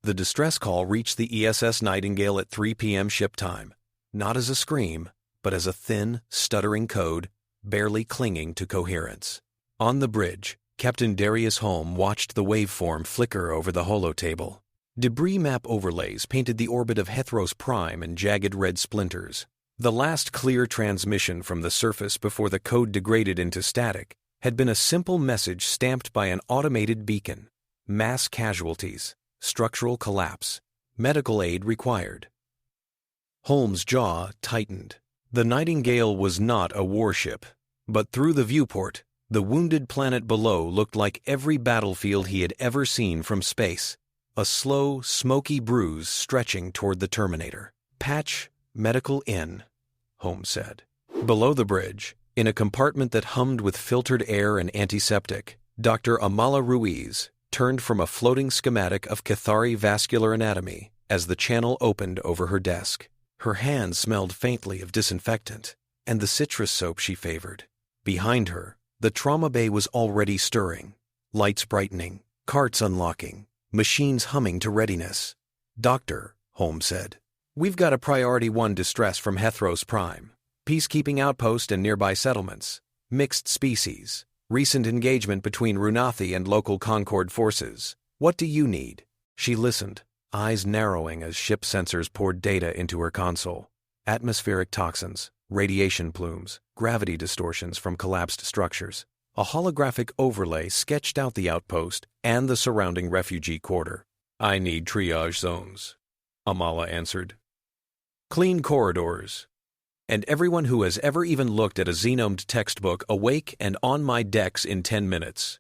The distress call reached the ESS Nightingale at 3 p.m. ship time, not as a scream, but as a thin, stuttering code, barely clinging to coherence. On the bridge, Captain Darius Holm watched the waveform flicker over the holotable. Debris map overlays painted the orbit of Hethros Prime in jagged red splinters. The last clear transmission from the surface before the code degraded into static had been a simple message stamped by an automated beacon. Mass casualties, structural collapse, medical aid required. Holmes' jaw tightened. The Nightingale was not a warship, but through the viewport, the wounded planet below looked like every battlefield he had ever seen from space. A slow, smoky bruise stretching toward the Terminator. Patch Medical Inn, Holmes said. Below the bridge, in a compartment that hummed with filtered air and antiseptic, Dr. Amala Ruiz turned from a floating schematic of Kethari vascular anatomy as the channel opened over her desk. Her hand smelled faintly of disinfectant and the citrus soap she favored. Behind her, the trauma bay was already stirring, lights brightening, carts unlocking, machines humming to readiness. "Doctor," Holmes said, "we've got a Priority 1 distress from Hethros Prime. Peacekeeping outpost and nearby settlements. Mixed species. Recent engagement between Runathi and local Concord forces. What do you need?" She listened, eyes narrowing as ship sensors poured data into her console. Atmospheric toxins, radiation plumes, gravity distortions from collapsed structures. A holographic overlay sketched out the outpost and the surrounding refugee quarter. "I need triage zones," Amala answered. "Clean corridors. And everyone who has ever even looked at a xenomed textbook awake and on my decks in 10 minutes.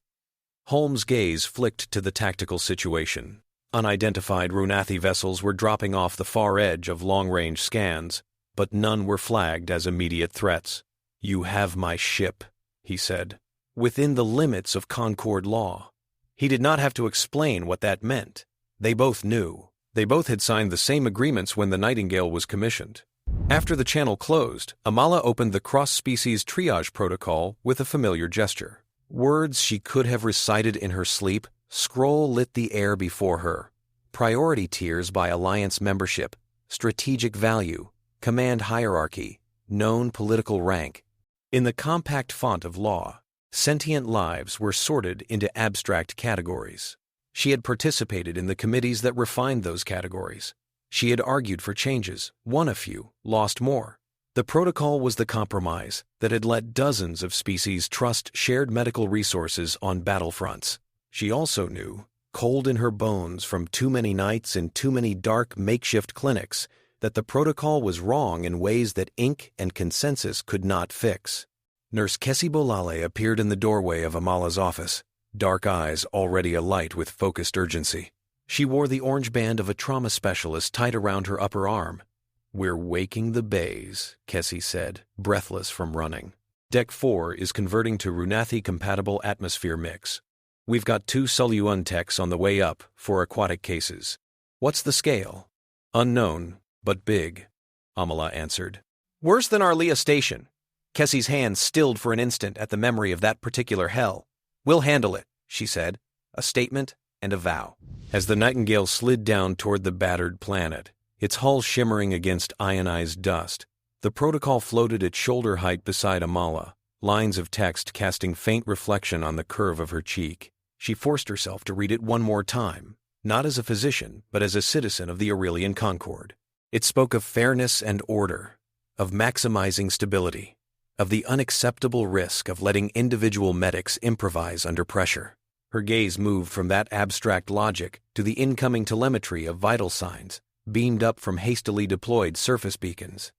Holmes' gaze flicked to the tactical situation. Unidentified Runathi vessels were dropping off the far edge of long-range scans, but none were flagged as immediate threats. "You have my ship," he said, "within the limits of Concord law." He did not have to explain what that meant. They both knew. They both had signed the same agreements when the Nightingale was commissioned. After the channel closed, Amala opened the Cross-Species Triage Protocol with a familiar gesture. Words she could have recited in her sleep, scroll lit the air before her. Priority tiers by alliance membership, strategic value, command hierarchy, known political rank. In the compact font of law, sentient lives were sorted into abstract categories. She had participated in the committees that refined those categories. She had argued for changes, won a few, lost more. The protocol was the compromise that had let dozens of species trust shared medical resources on battlefronts. She also knew, cold in her bones from too many nights in too many dark makeshift clinics, that the protocol was wrong in ways that ink and consensus could not fix. Nurse Kessi Bolale appeared in the doorway of Amala's office, dark eyes already alight with focused urgency. She wore the orange band of a trauma specialist tied around her upper arm. "We're waking the bays," Kessi said, breathless from running. "Deck 4 is converting to Runathi-compatible atmosphere mix. We've got 2 Soluun techs on the way up for aquatic cases." "What's the scale?" "Unknown, but big," Amala answered. "Worse than our Leah station." Kessi's hand stilled for an instant at the memory of that particular hell. "We'll handle it," she said, a statement and a vow. As the Nightingale slid down toward the battered planet, its hull shimmering against ionized dust, the protocol floated at shoulder height beside Amala, lines of text casting faint reflection on the curve of her cheek. She forced herself to read it one more time, not as a physician, but as a citizen of the Aurelian Concord. It spoke of fairness and order, of maximizing stability, of the unacceptable risk of letting individual medics improvise under pressure. Her gaze moved from that abstract logic to the incoming telemetry of vital signs, beamed up from hastily deployed surface beacons.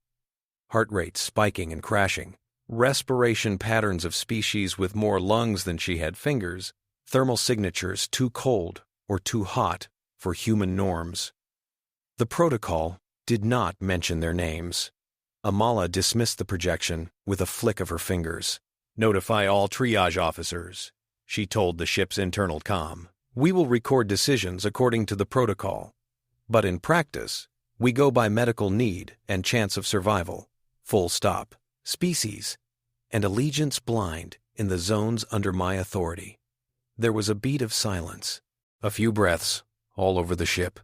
Heart rates spiking and crashing, respiration patterns of species with more lungs than she had fingers, thermal signatures too cold or too hot for human norms. The protocol did not mention their names. Amala dismissed the projection with a flick of her fingers. "Notify all triage officers," she told the ship's internal comm. "We will record decisions according to the protocol. But in practice, we go by medical need and chance of survival. Full stop. Species. And allegiance blind in the zones under my authority." There was a beat of silence. A few breaths, all over the ship.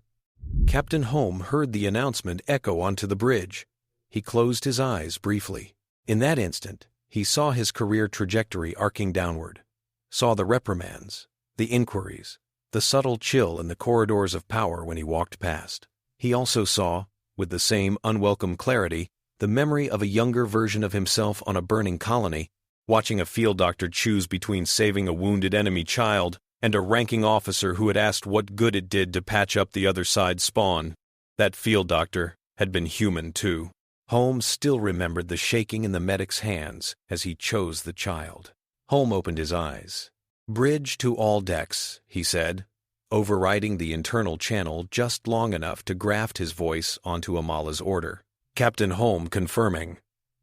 Captain Holm heard the announcement echo onto the bridge. He closed his eyes briefly. In that instant, he saw his career trajectory arcing downward, saw the reprimands, the inquiries, the subtle chill in the corridors of power when he walked past. He also saw, with the same unwelcome clarity, the memory of a younger version of himself on a burning colony, watching a field doctor choose between saving a wounded enemy child and a ranking officer who had asked what good it did to patch up the other side's spawn. That field doctor had been human too. Holmes still remembered the shaking in the medic's hands as he chose the child. Holmes opened his eyes. "Bridge to all decks," he said, overriding the internal channel just long enough to graft his voice onto Amala's order. Captain Holm confirming,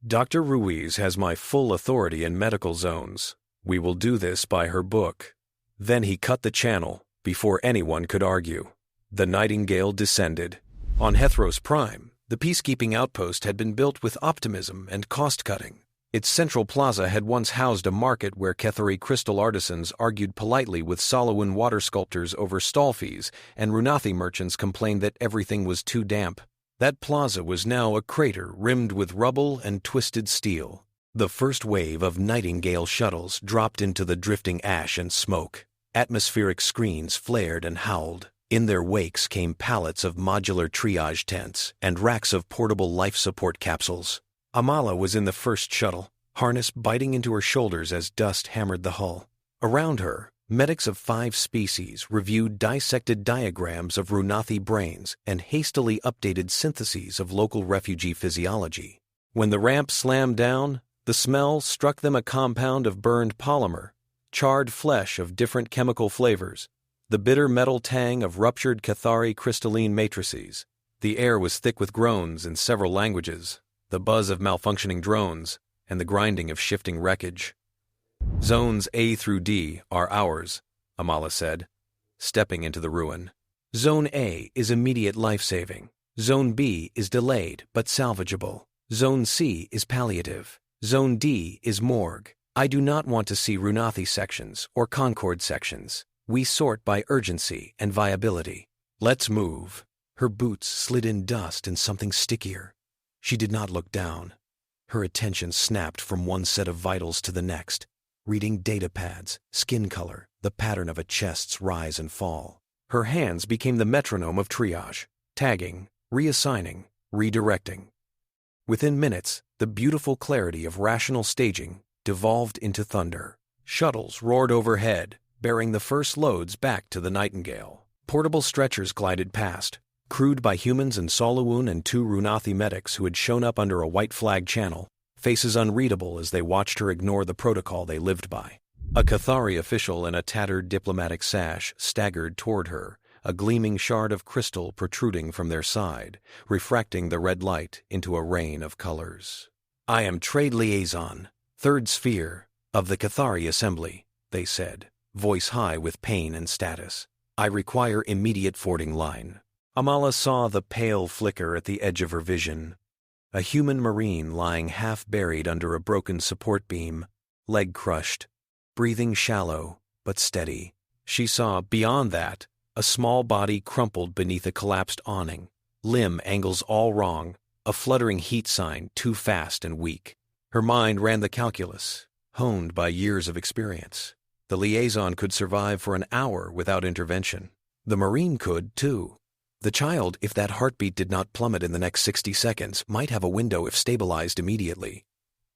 "Dr. Ruiz has my full authority in medical zones. We will do this by her book." Then he cut the channel before anyone could argue. The Nightingale descended. On Hethros Prime, the peacekeeping outpost had been built with optimism and cost-cutting. Its central plaza had once housed a market where Kethari crystal artisans argued politely with Soluun water sculptors over stall fees, and Runathi merchants complained that everything was too damp. That plaza was now a crater rimmed with rubble and twisted steel. The first wave of Nightingale shuttles dropped into the drifting ash and smoke. Atmospheric screens flared and howled. In their wakes came pallets of modular triage tents and racks of portable life support capsules. Amala was in the first shuttle, harness biting into her shoulders as dust hammered the hull. Around her, medics of 5 species reviewed dissected diagrams of Runathi brains and hastily updated syntheses of local refugee physiology. When the ramp slammed down, the smell struck them a compound of burned polymer, charred flesh of different chemical flavors, the bitter metal tang of ruptured Kethari crystalline matrices. The air was thick with groans in several languages, the buzz of malfunctioning drones, and the grinding of shifting wreckage. "Zones A through D are ours," Amala said, stepping into the ruin. "Zone A is immediate life-saving. Zone B is delayed but salvageable. Zone C is palliative. Zone D is morgue. I do not want to see Runathi sections or Concord sections. We sort by urgency and viability. Let's move." Her boots slid in dust and something stickier. She did not look down. Her attention snapped from one set of vitals to the next, reading data pads, skin color, the pattern of a chest's rise and fall. Her hands became the metronome of triage, tagging, reassigning, redirecting. Within minutes, the beautiful clarity of rational staging devolved into thunder. Shuttles roared overhead, bearing the first loads back to the Nightingale. Portable stretchers glided past, crewed by humans in Soluun and 2 Runathi medics who had shown up under a white flag channel, faces unreadable as they watched her ignore the protocol they lived by. A Kethari official in a tattered diplomatic sash staggered toward her, a gleaming shard of crystal protruding from their side, refracting the red light into a rain of colors. "I am Trade Liaison, 3rd Sphere, of the Kethari Assembly," they said, voice high with pain and status. "I require immediate fording line." Amala saw the pale flicker at the edge of her vision. A human marine lying half-buried under a broken support beam, leg crushed, breathing shallow but steady. She saw, beyond that, a small body crumpled beneath a collapsed awning, limb angles all wrong, a fluttering heat sign too fast and weak. Her mind ran the calculus, honed by years of experience. The liaison could survive for an hour without intervention. The marine could, too. The child, if that heartbeat did not plummet in the next 60 seconds, might have a window if stabilized immediately.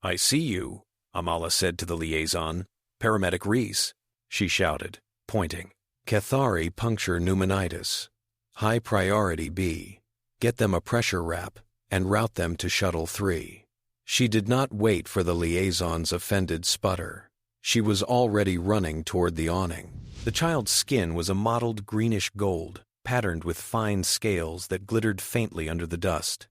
"I see you," Amala said to the liaison. "Paramedic Reese," she shouted, pointing. "Kethari puncture pneumonitis. High priority B. Get them a pressure wrap and route them to Shuttle 3. She did not wait for the liaison's offended sputter. She was already running toward the awning. The child's skin was a mottled greenish gold, patterned with fine scales that glittered faintly under the dust.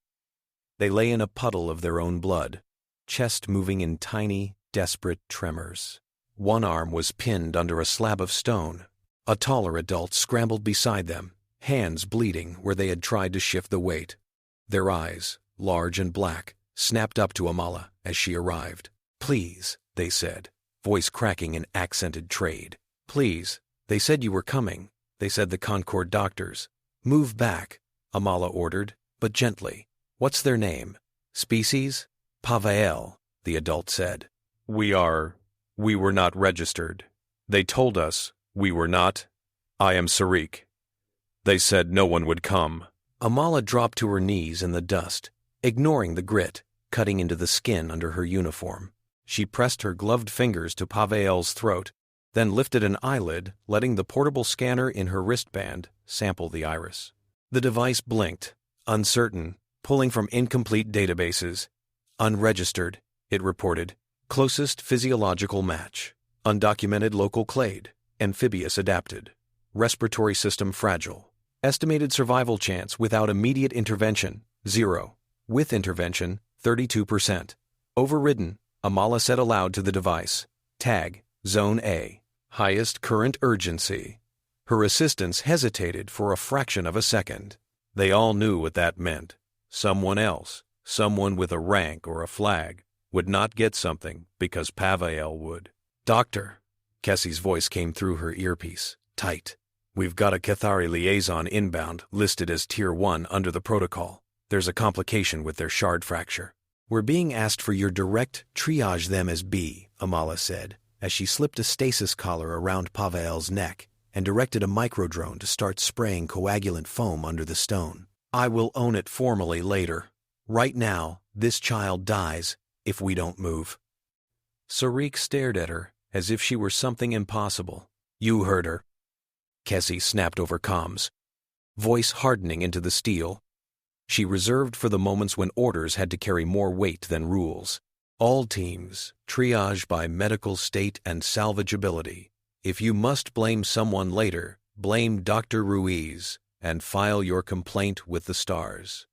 They lay in a puddle of their own blood, chest moving in tiny, desperate tremors. One arm was pinned under a slab of stone. A taller adult scrambled beside them, hands bleeding where they had tried to shift the weight. Their eyes, large and black, snapped up to Amala as she arrived. "Please," they said, voice cracking in accented trade. "Please, they said you were coming. They said the Concord doctors. Move back. Amala ordered, but gently. What's their name? Species? Pavael, the adult said. We were not registered. They told us we were not. I am Sahriq. They said no one would come. Amala dropped to her knees in the dust, ignoring the grit cutting into the skin under her uniform. She pressed her gloved fingers to Pavael's throat, then lifted an eyelid, letting the portable scanner in her wristband sample the iris. The device blinked, uncertain, pulling from incomplete databases. Unregistered, it reported. Closest physiological match. Undocumented local clade. Amphibious adapted. Respiratory system fragile. Estimated survival chance without immediate intervention, 0. With intervention, 32%. Overridden, Amala said aloud to the device. Tag, Zone A. Highest current urgency. Her assistants hesitated for a fraction of a second. They all knew what that meant. Someone else, someone with a rank or a flag, would not get something because Pavael would. Doctor, Kessie's voice came through her earpiece, tight. We've got a Kethari Liaison inbound listed as Tier 1 under the protocol. There's a complication with their shard fracture. We're being asked for your direct triage them as B, Amala said, as she slipped a stasis collar around Pavael's neck and directed a microdrone to start spraying coagulant foam under the stone. I will own it formally later. Right now, this child dies if we don't move. Sahriq stared at her as if she were something impossible. You heard her. Kessie snapped over comms, voice hardening into the steel. She reserved for the moments when orders had to carry more weight than rules. All teams, triage by medical state and salvageability. If you must blame someone later, blame Dr. Ruiz and file your complaint with the stars.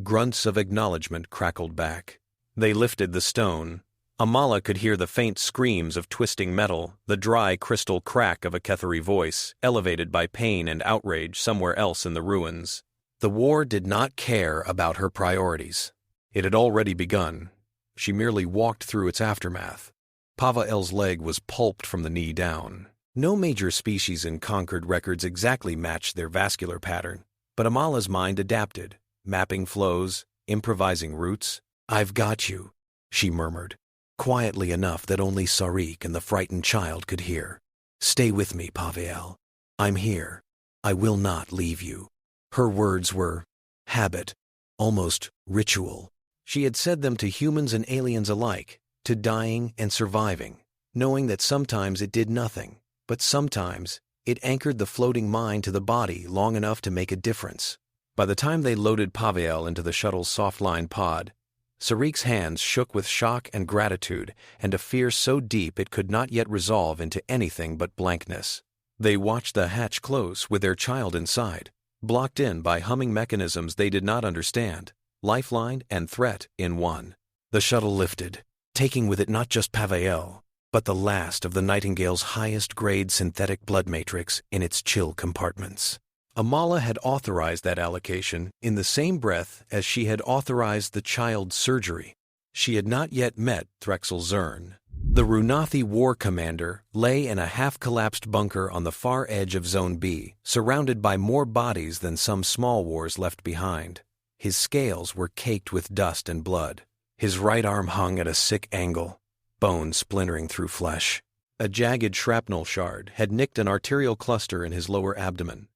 Grunts of acknowledgement crackled back. They lifted the stone. Amala could hear the faint screams of twisting metal, the dry crystal crack of a Kethari voice, elevated by pain and outrage somewhere else in the ruins. The war did not care about her priorities. It had already begun. She merely walked through its aftermath. Pavael's leg was pulped from the knee down. No major species in Concord records exactly matched their vascular pattern, but Amala's mind adapted, mapping flows, improvising routes. I've got you, she murmured, quietly enough that only Sahriq and the frightened child could hear. Stay with me, Pavael. I'm here. I will not leave you. Her words were habit, almost ritual. She had said them to humans and aliens alike, to dying and surviving, knowing that sometimes it did nothing, but sometimes it anchored the floating mind to the body long enough to make a difference. By the time they loaded Pavael into the shuttle's soft-line pod, Sahriq's hands shook with shock and gratitude and a fear so deep it could not yet resolve into anything but blankness. They watched the hatch close with their child inside, blocked in by humming mechanisms they did not understand, lifeline and threat in one. The shuttle lifted, taking with it not just Pavael, but the last of the Nightingale's highest-grade synthetic blood matrix in its chill compartments. Amala had authorized that allocation in the same breath as she had authorized the child's surgery. She had not yet met Threxel Zurn. The Runathi war commander lay in a half-collapsed bunker on the far edge of Zone B, surrounded by more bodies than some small wars left behind. His scales were caked with dust and blood. His right arm hung at a sick angle, bone splintering through flesh. A jagged shrapnel shard had nicked an arterial cluster in his lower abdomen.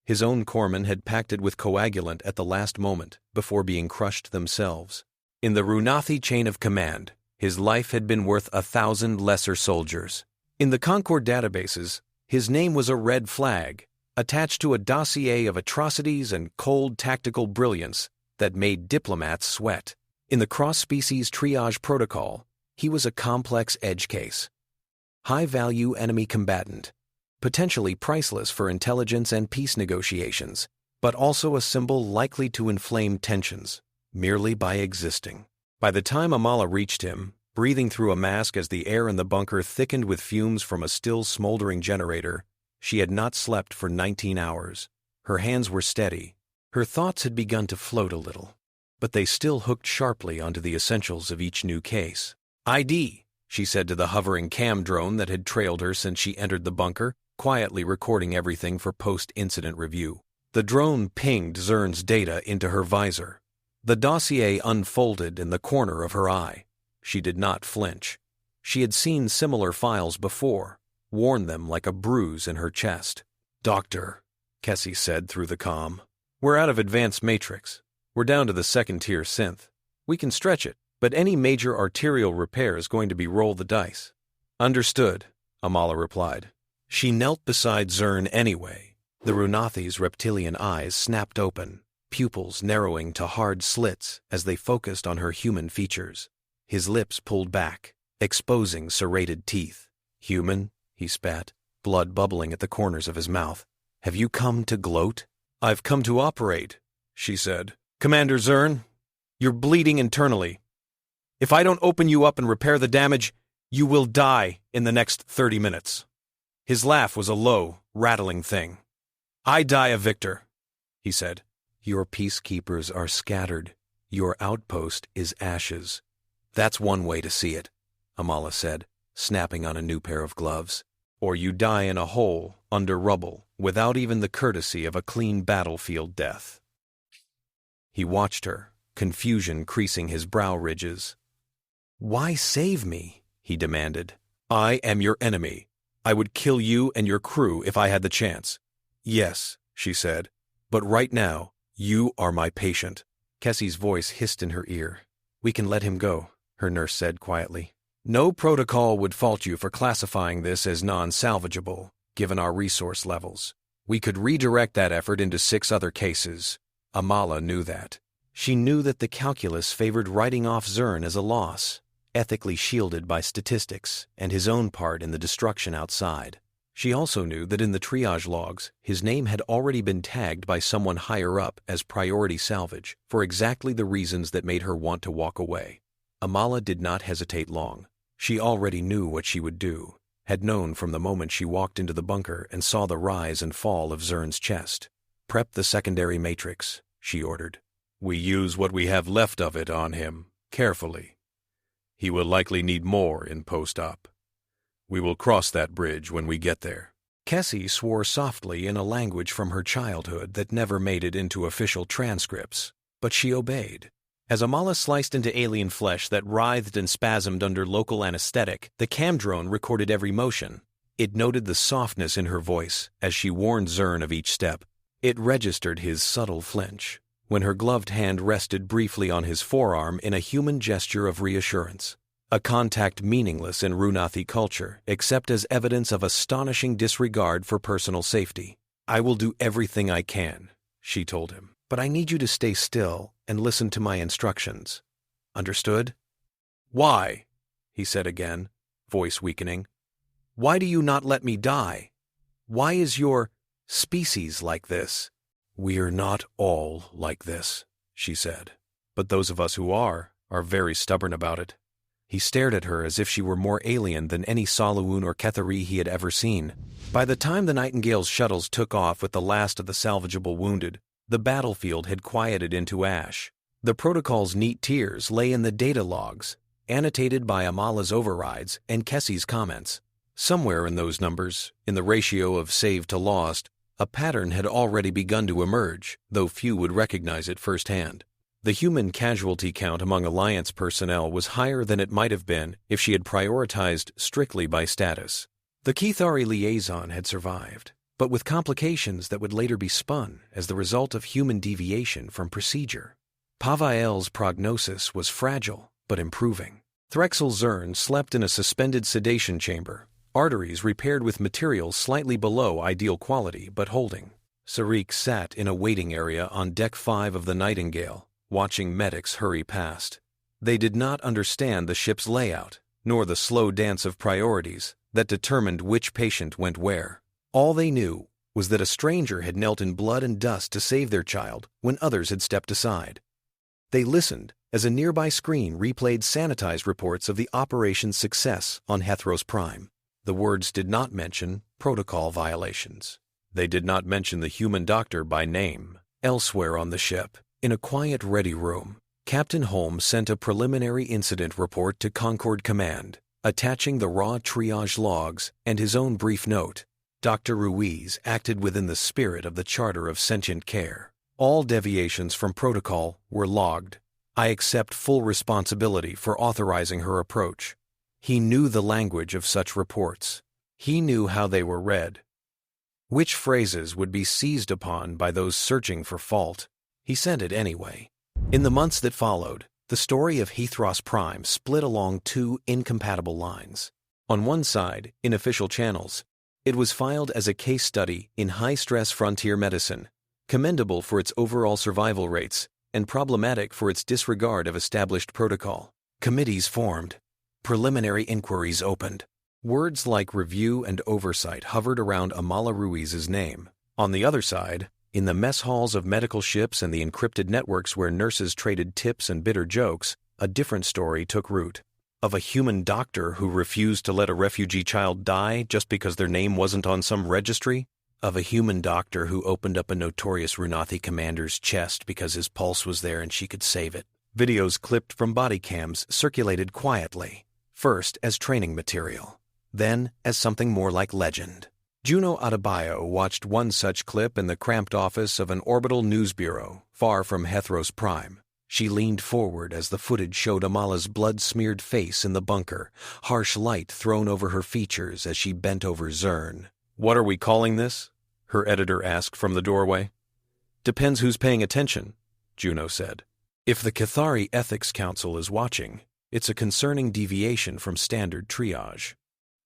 His own corpsmen had packed it with coagulant at the last moment before being crushed themselves. In the Runathi chain of command, his life had been worth 1,000 lesser soldiers. In the Concord databases, his name was a red flag, attached to a dossier of atrocities and cold tactical brilliance that made diplomats sweat. In the Cross-Species Triage Protocol, he was a complex edge case. High-value enemy combatant, potentially priceless for intelligence and peace negotiations, but also a symbol likely to inflame tensions, merely by existing. By the time Amala reached him, breathing through a mask as the air in the bunker thickened with fumes from a still smoldering generator, she had not slept for 19 hours. Her hands were steady. Her thoughts had begun to float a little, but they still hooked sharply onto the essentials of each new case. ID, she said to the hovering cam drone that had trailed her since she entered the bunker, quietly recording everything for post-incident review. The drone pinged Zurn's data into her visor. The dossier unfolded in the corner of her eye. She did not flinch. She had seen similar files before, worn them like a bruise in her chest. "Doctor," Kessie said through the comm, "we're out of advanced matrix. We're down to the second-tier synth. We can stretch it, but any major arterial repair is going to be roll the dice." "Understood," Amala replied. She knelt beside Zurn anyway. The Runathi's reptilian eyes snapped open, pupils narrowing to hard slits as they focused on her human features. His lips pulled back, exposing serrated teeth. "Human?" he spat, blood bubbling at the corners of his mouth. "Have you come to gloat?" "I've come to operate," she said. "Commander Zurn, you're bleeding internally. If I don't open you up and repair the damage, you will die in the next 30 minutes. His laugh was a low, rattling thing. "I die a victor," he said. "Your peacekeepers are scattered. Your outpost is ashes." "That's one way to see it," Amala said, snapping on a new pair of gloves. "Or you die in a hole, under rubble, without even the courtesy of a clean battlefield death." He watched her, confusion creasing his brow ridges. "Why save me?" he demanded. "I am your enemy. I would kill you and your crew if I had the chance." "Yes," she said, "but right now, you are my patient." Kessie's voice hissed in her ear. "We can let him go," her nurse said quietly. "No protocol would fault you for classifying this as non-salvageable, given our resource levels. We could redirect that effort into 6 other cases." Amala knew that. She knew that the calculus favored writing off Zurn as a loss, ethically shielded by statistics and his own part in the destruction outside. She also knew that in the triage logs, his name had already been tagged by someone higher up as priority salvage for exactly the reasons that made her want to walk away. Amala did not hesitate long. She already knew what she would do, had known from the moment she walked into the bunker and saw the rise and fall of Zurn's chest. "Prep the secondary matrix," she ordered. "We use what we have left of it on him, carefully. He will likely need more in post-op. We will cross that bridge when we get there." Kessie swore softly in a language from her childhood that never made it into official transcripts, but she obeyed. As Amala sliced into alien flesh that writhed and spasmed under local anesthetic, the cam drone recorded every motion. It noted the softness in her voice as she warned Zurn of each step. It registered his subtle flinch when her gloved hand rested briefly on his forearm in a human gesture of reassurance. A contact meaningless in Runathi culture, except as evidence of astonishing disregard for personal safety. "I will do everything I can," she told him, "but I need you to stay still and listen to my instructions. Understood?" "Why?" he said again, voice weakening. "Why do you not let me die? Why is your species like this?" "We're not all like this," she said. "But those of us who are very stubborn about it." He stared at her as if she were more alien than any Soluun or Kethari he had ever seen. By the time the Nightingale's shuttles took off with the last of the salvageable wounded, the battlefield had quieted into ash. The protocol's neat tiers lay in the data logs, annotated by Amala's overrides and Kessie's comments. Somewhere in those numbers, in the ratio of saved to lost, a pattern had already begun to emerge, though few would recognize it firsthand. The human casualty count among Alliance personnel was higher than it might have been if she had prioritized strictly by status. The Kethari Liaison had survived, but with complications that would later be spun as the result of human deviation from procedure. Pavael's prognosis was fragile, but improving. Threxel Zurn slept in a suspended sedation chamber, arteries repaired with materials slightly below ideal quality but holding. Sahriq sat in a waiting area on Deck 5 of the Nightingale, watching medics hurry past. They did not understand the ship's layout, nor the slow dance of priorities that determined which patient went where. All they knew was that a stranger had knelt in blood and dust to save their child when others had stepped aside. They listened as a nearby screen replayed sanitized reports of the operation's success on Hethros Prime. The words did not mention protocol violations. They did not mention the human doctor by name. Elsewhere on the ship, in a quiet ready room, Captain Holmes sent a preliminary incident report to Concord Command, attaching the raw triage logs and his own brief note. Dr. Ruiz acted within the spirit of the Charter of Sentient Care. All deviations from protocol were logged. I accept full responsibility for authorizing her approach. He knew the language of such reports. He knew how they were read. Which phrases would be seized upon by those searching for fault? He sent it anyway. In the months that followed, the story of Hethros Prime split along two incompatible lines. On one side, in official channels, it was filed as a case study in high-stress frontier medicine, commendable for its overall survival rates and problematic for its disregard of established protocol. Committees formed. Preliminary inquiries opened. Words like review and oversight hovered around Amala Ruiz's name. On the other side, in the mess halls of medical ships and the encrypted networks where nurses traded tips and bitter jokes, a different story took root. Of a human doctor who refused to let a refugee child die just because their name wasn't on some registry? Of a human doctor who opened up a notorious Runathi commander's chest because his pulse was there and she could save it. Videos clipped from body cams circulated quietly, first as training material, then as something more like legend. Juno Adebayo watched one such clip in the cramped office of an orbital news bureau far from Hethros Prime. She leaned forward as the footage showed Amala's blood-smeared face in the bunker, harsh light thrown over her features as she bent over Zurn. "What are we calling this?" her editor asked from the doorway. "Depends who's paying attention," Juno said. "If the Kethari Ethics Council is watching, it's a concerning deviation from standard triage.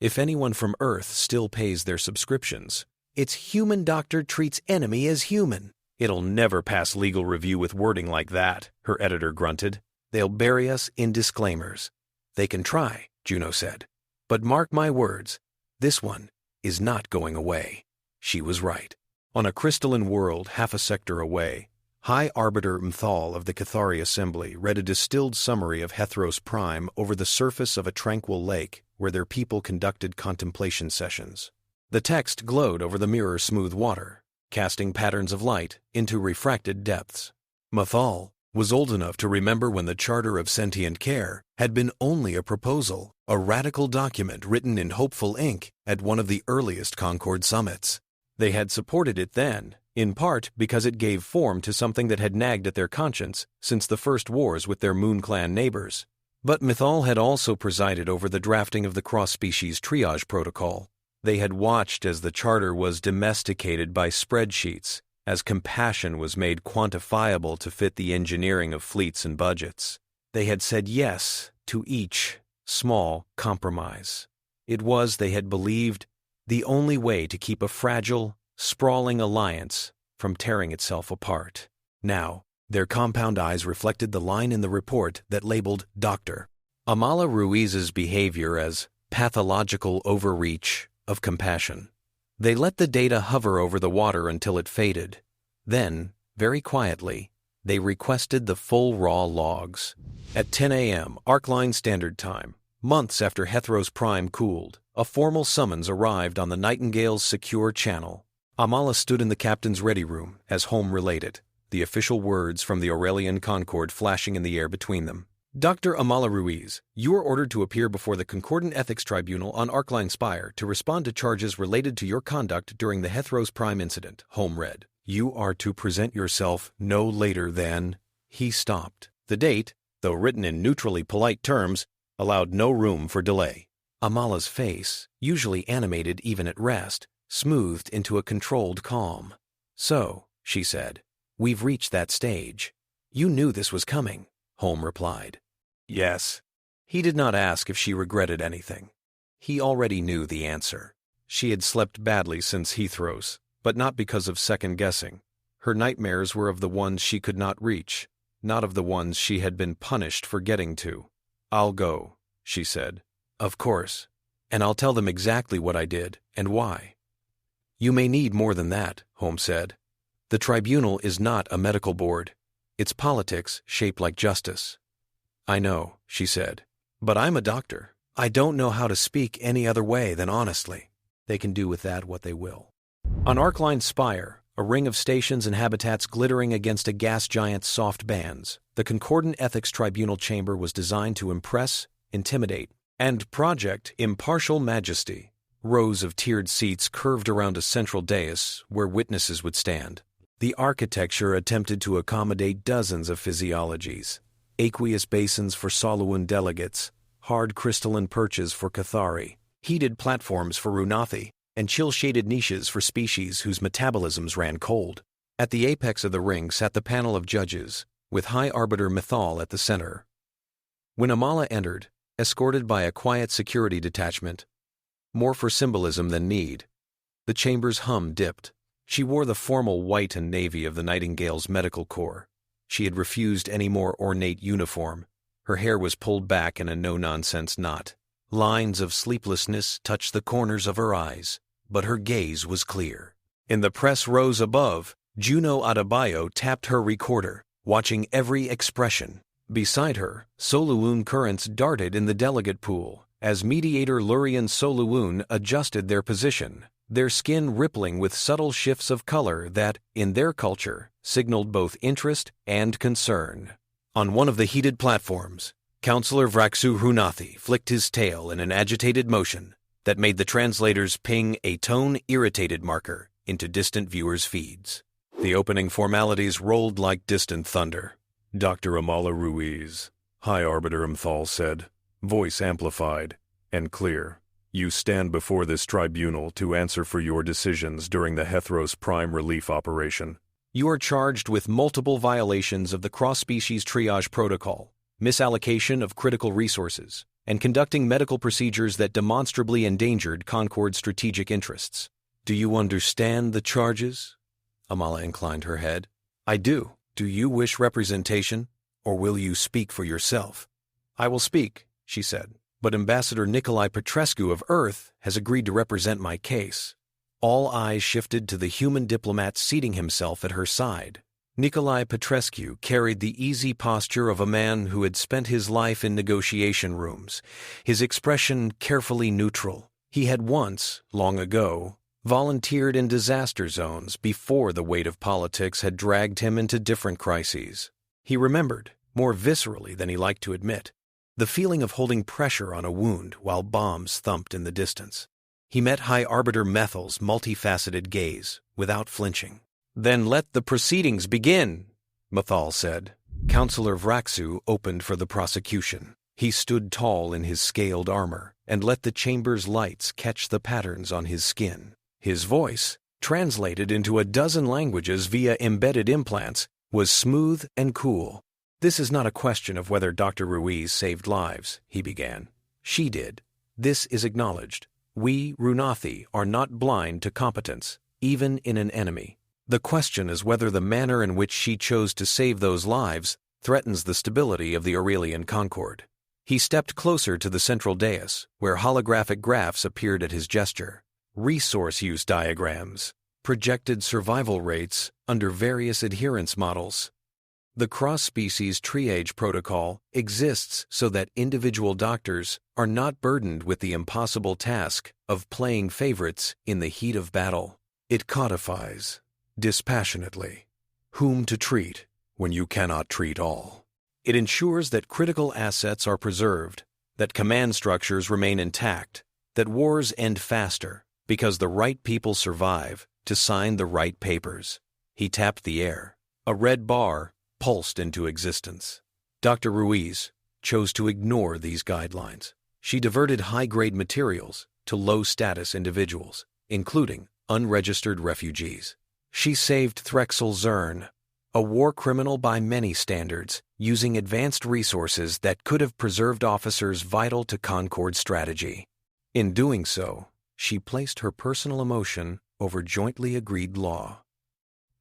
If anyone from Earth still pays their subscriptions, its human doctor treats enemy as human. It'll never pass legal review with wording like that," her editor grunted. "They'll bury us in disclaimers." "They can try," Juno said. "But mark my words, this one is not going away." She was right. On a crystalline world half a sector away, High Arbiter Mthal of the Kethari Assembly read a distilled summary of Hethros Prime over the surface of a tranquil lake where their people conducted contemplation sessions. The text glowed over the mirror-smooth water, casting patterns of light into refracted depths. Mthal was old enough to remember when the Charter of Sentient Care had been only a proposal, a radical document written in hopeful ink at one of the earliest Concord summits. They had supported it then, in part because it gave form to something that had nagged at their conscience since the first wars with their Moon Clan neighbors. But Mthal had also presided over the drafting of the Cross-Species Triage Protocol. They had watched as the charter was domesticated by spreadsheets, as compassion was made quantifiable to fit the engineering of fleets and budgets. They had said yes to each small compromise. It was, they had believed, the only way to keep a fragile, sprawling alliance from tearing itself apart. Now, their compound eyes reflected the line in the report that labeled Dr. Amala Ruiz's behavior as pathological overreach of compassion. They let the data hover over the water until it faded. Then, very quietly, they requested the full raw logs. At 10 a.m. Arkline Standard Time, months after Hethros Prime cooled, a formal summons arrived on the Nightingale's secure channel. Amala stood in the captain's ready room as Holm related, the official words from the Aurelian Concord flashing in the air between them. "Dr. Amala Ruiz, you are ordered to appear before the Concordant Ethics Tribunal on Arkline Spire to respond to charges related to your conduct during the Hethros Prime incident," Holm read. "You are to present yourself no later than—" He stopped. The date, though written in neutrally polite terms, allowed no room for delay. Amala's face, usually animated even at rest, smoothed into a controlled calm. "So," she said, "we've reached that stage. You knew this was coming," Holm replied. "Yes." He did not ask if she regretted anything. He already knew the answer. She had slept badly since Hethros, but not because of second-guessing. Her nightmares were of the ones she could not reach, not of the ones she had been punished for getting to. "I'll go," she said. "Of course. And I'll tell them exactly what I did and why." "You may need more than that," Holm said. "The tribunal is not a medical board. It's politics shaped like justice." "I know," she said. "But I'm a doctor. I don't know how to speak any other way than honestly. They can do with that what they will." On Arkline Spire, a ring of stations and habitats glittering against a gas giant's soft bands, the Concordant Ethics Tribunal chamber was designed to impress, intimidate, and project impartial majesty. Rows of tiered seats curved around a central dais where witnesses would stand. The architecture attempted to accommodate dozens of physiologies: aqueous basins for Soluun delegates, hard crystalline perches for Kethari, heated platforms for Runathi, and chill-shaded niches for species whose metabolisms ran cold. At the apex of the ring sat the panel of judges, with High Arbiter Mythal at the center. When Amala entered, escorted by a quiet security detachment, more for symbolism than need, the chamber's hum dipped. She wore the formal white and navy of the Nightingale's medical corps. She had refused any more ornate uniform. Her hair was pulled back in a no-nonsense knot. Lines of sleeplessness touched the corners of her eyes, but her gaze was clear. In the press rows above, Juno Adebayo tapped her recorder, watching every expression. Beside her, Soluun currents darted in the delegate pool as mediator Lurian Soluun adjusted their position, their skin rippling with subtle shifts of color that, in their culture, signaled both interest and concern. On one of the heated platforms, Counselor Vraxu Runathi flicked his tail in an agitated motion that made the translators ping a tone-irritated marker into distant viewers' feeds. The opening formalities rolled like distant thunder. Dr. Amala Ruiz, High Arbiter Mythal said, voice amplified and clear. You stand before this tribunal to answer for your decisions during the Hethros Prime relief operation. You are charged with multiple violations of the Cross-Species Triage Protocol, misallocation of critical resources, and conducting medical procedures that demonstrably endangered Concord's strategic interests. Do you understand the charges? Amala inclined her head. I do. Do you wish representation, or will you speak for yourself? I will speak, she said, but Ambassador Nicolae Petrescu of Earth has agreed to represent my case. All eyes shifted to the human diplomat seating himself at her side. Nicolae Petrescu carried the easy posture of a man who had spent his life in negotiation rooms, his expression carefully neutral. He had once, long ago, volunteered in disaster zones before the weight of politics had dragged him into different crises. He remembered, more viscerally than he liked to admit, the feeling of holding pressure on a wound while bombs thumped in the distance. He met High Arbiter Mythal's multifaceted gaze without flinching. Then let the proceedings begin, Mythal said. Counselor Vraxu opened for the prosecution. He stood tall in his scaled armor and let the chamber's lights catch the patterns on his skin. His voice, translated into a dozen languages via embedded implants, was smooth and cool. This is not a question of whether Dr. Ruiz saved lives, he began. She did. This is acknowledged. We, Runathi, are not blind to competence, even in an enemy. The question is whether the manner in which she chose to save those lives threatens the stability of the Aurelian Concord. He stepped closer to the central dais, where holographic graphs appeared at his gesture. Resource use diagrams, projected survival rates under various adherence models. The Cross-Species Triage Protocol exists so that individual doctors are not burdened with the impossible task of playing favorites in the heat of battle. It codifies, dispassionately, whom to treat when you cannot treat all. It ensures that critical assets are preserved, that command structures remain intact, that wars end faster, because the right people survive to sign the right papers. He tapped the air. A red bar pulsed into existence. Dr. Ruiz chose to ignore these guidelines. She diverted high-grade materials to low-status individuals, including unregistered refugees. She saved Threxel Zurn, a war criminal by many standards, using advanced resources that could have preserved officers vital to Concord's strategy. In doing so, she placed her personal emotion over jointly agreed law.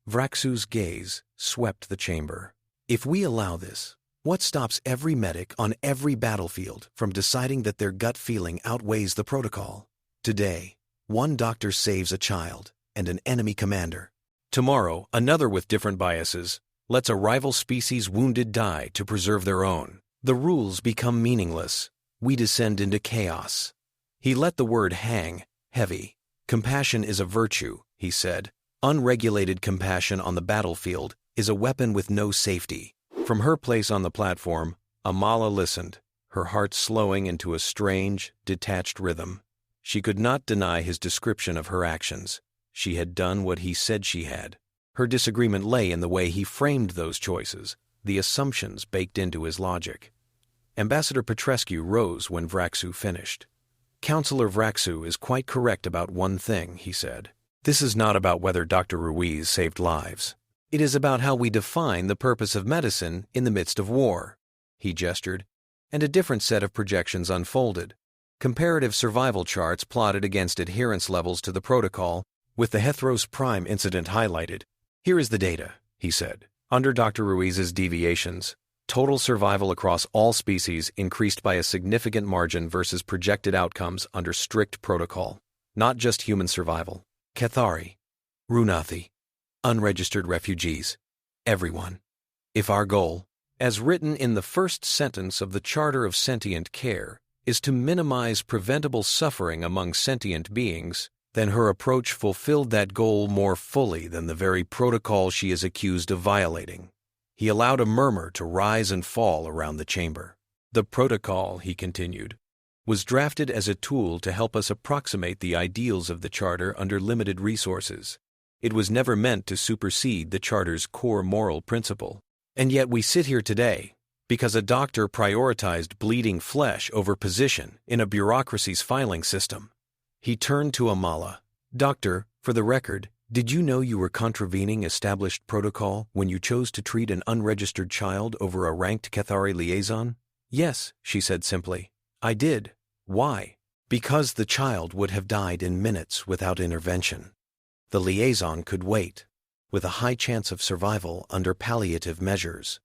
Vraxu's gaze swept the chamber. If we allow this, what stops every medic on every battlefield from deciding that their gut feeling outweighs the protocol? Today, one doctor saves a child and an enemy commander. Tomorrow, another with different biases lets a rival species wounded die to preserve their own. The rules become meaningless. We descend into chaos. He let the word hang heavy. Compassion is a virtue, he said. Unregulated compassion on the battlefield is a weapon with no safety. From her place on the platform, Amala listened, her heart slowing into a strange, detached rhythm. She could not deny his description of her actions. She had done what he said she had. Her disagreement lay in the way he framed those choices, the assumptions baked into his logic. Ambassador Petrescu rose when Vraxu finished. "Counselor Vraxu is quite correct about one thing," he said. "This is not about whether Dr. Ruiz saved lives. It is about how we define the purpose of medicine in the midst of war." He gestured, and a different set of projections unfolded. Comparative survival charts plotted against adherence levels to the protocol, with the Hethros Prime incident highlighted. "Here is the data," he said. "Under Dr. Ruiz's deviations, total survival across all species increased by a significant margin versus projected outcomes under strict protocol. Not just human survival. Kethari, Runathi, unregistered refugees, everyone. If our goal, as written in the first sentence of the Charter of Sentient Care, is to minimize preventable suffering among sentient beings, then her approach fulfilled that goal more fully than the very protocol she is accused of violating." He allowed a murmur to rise and fall around the chamber. "The protocol," he continued, "was drafted as a tool to help us approximate the ideals of the Charter under limited resources. It was never meant to supersede the Charter's core moral principle. And yet we sit here today because a doctor prioritized bleeding flesh over position in a bureaucracy's filing system." He turned to Amala. "Doctor, for the record, did you know you were contravening established protocol when you chose to treat an unregistered child over a ranked Kethari Liaison?" "Yes," she said simply. "I did. Why?" "Because the child would have died in minutes without intervention. The liaison could wait, with a high chance of survival under palliative measures,